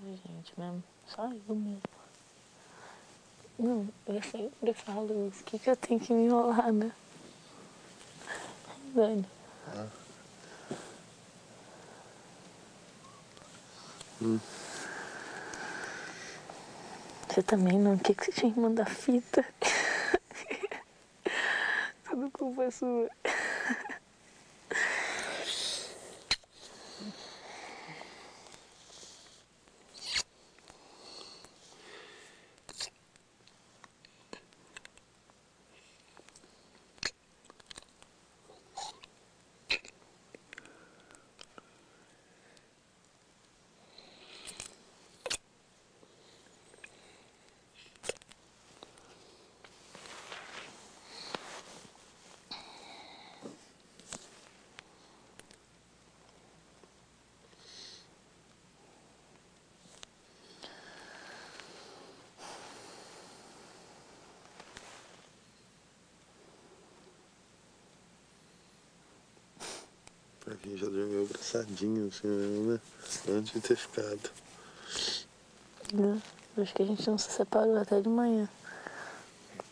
gente mesmo. Só eu mesmo. Não, eu sempre falo isso. O que eu tenho que me enrolar, né? Dani. Você também não? O que você tinha que mandar fita? Tudo culpa sua. A gente já dormiu abraçadinho, assim, né? Antes de ter ficado. Acho que a gente não se separou até de manhã.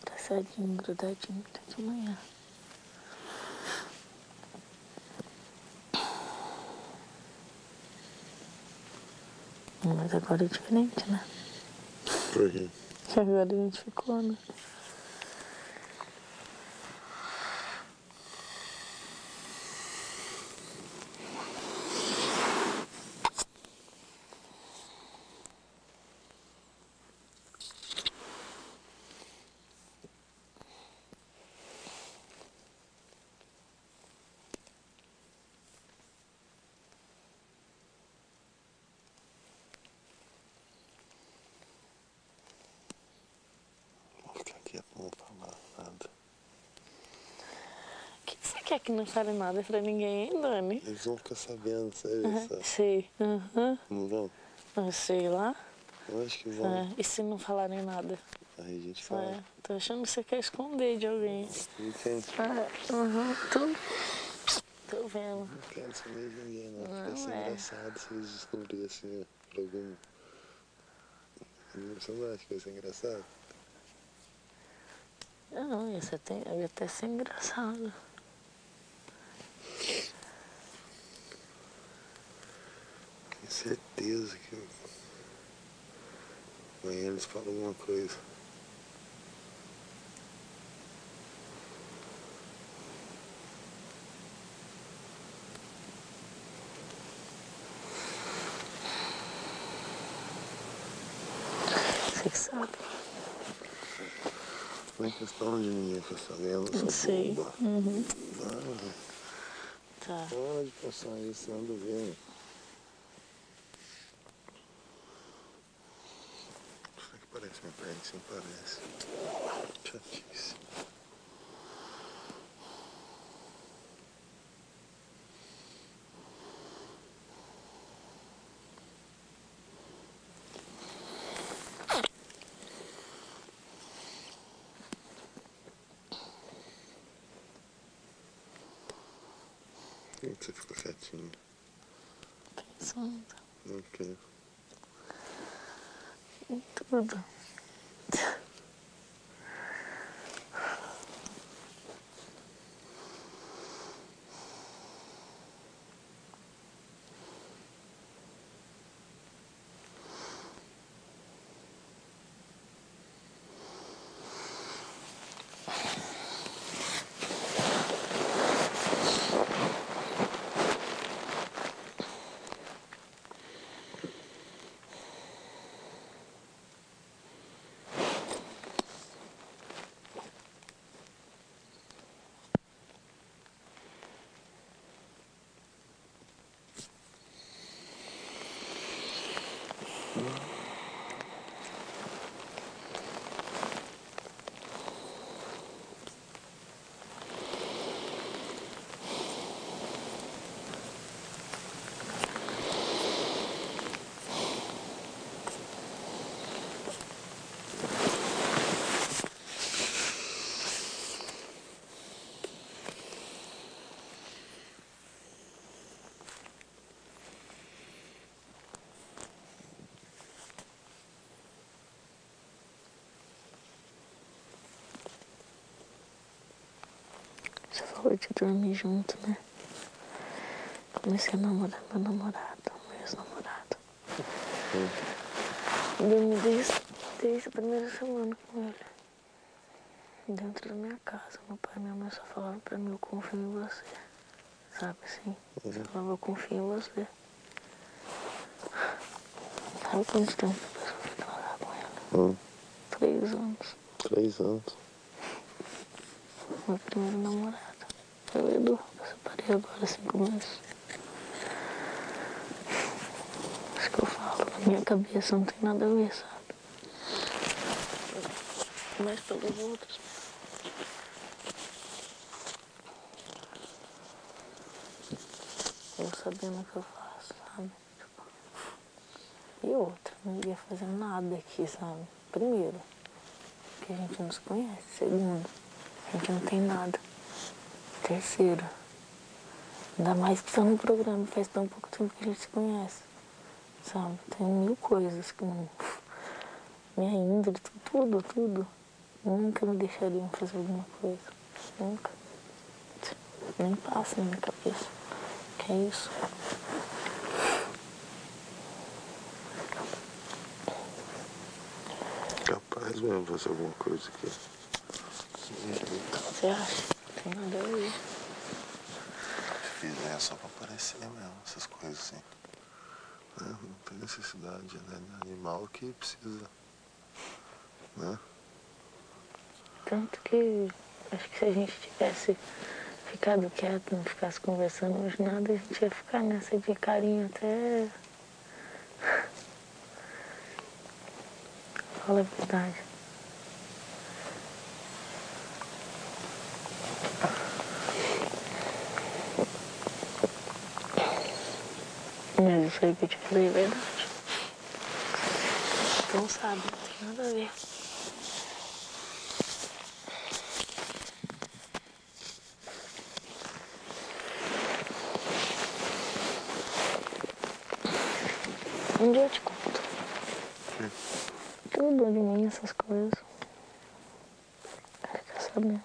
Abraçadinho, grudadinho, até de manhã. Mas agora é diferente, né? Por quê? Que agora a gente ficou, né? Vou ficar quieto, não vou falar nada. O que você quer que não fale nada pra ninguém, hein, Dani? Eles vão ficar sabendo, sabe? Sei. Não vão? Eu sei lá. Eu acho que vão. E se não falarem nada? Aí a gente fala. Tô achando que você quer esconder de alguém. Não quero, Tô vendo. não quero saber de ninguém, não. Não Vai ser é. engraçado se eles descobrissem por algum. Você não acha que vai ser engraçado? Não, ia até ser engraçado. Tenho certeza que amanhã eles falam alguma coisa. Você que sabe. Não é questão de ninguém ficar sabendo, Não sou sei. boba. Tá. Para de pensar isso, ando vendo. Será que parece minha perna? Sim, parece. Chatice. Por que você ficou quietinho? Pensando Não quero. em tudo. Você falou de dormir junto, né? Comecei a namorar meu namorado, meu ex-namorado. Dormi desde a primeira semana com ele. Dentro da minha casa. Meu pai e minha mãe só falavam pra mim, eu confio em você. Sabe assim? Só falavam, eu confio em você. Sabe quanto tempo a pessoa fica lá com ele? 3 anos. 3 anos. Meu primeiro namorado. Eu e o Edu. Eu separei agora 5 meses. Acho que eu falo, na minha cabeça não tem nada a ver, sabe? Mas pelos outros. Eu sabendo o que eu faço, sabe? Tipo, e outra, não iria fazer nada aqui, sabe? Primeiro, porque a gente não se conhece. Segundo, a gente não tem nada. Terceiro, ainda mais que tá no programa, faz tão pouco tempo que a gente se conhece. Sabe? Tem 1000 coisas que não... Minha índole, tudo. Nunca me deixariam fazer alguma coisa. Nunca. Nem passa na minha cabeça. Que é isso? Capaz mesmo de fazer alguma coisa aqui. Você acha? Não tem nada a ver. Se fizer é só pra aparecer mesmo, essas coisas assim. Não tem necessidade, né? Animal que precisa, né? Tanto que acho que se a gente tivesse ficado quieto, não ficasse conversando hoje nada, a gente ia ficar nessa de carinho até... Fala a verdade. Mas isso aí que eu te falei é verdade. Então sabe, não tem nada a ver. Um dia eu te conto. Tudo de mim, essas coisas. Cara, fica sabendo.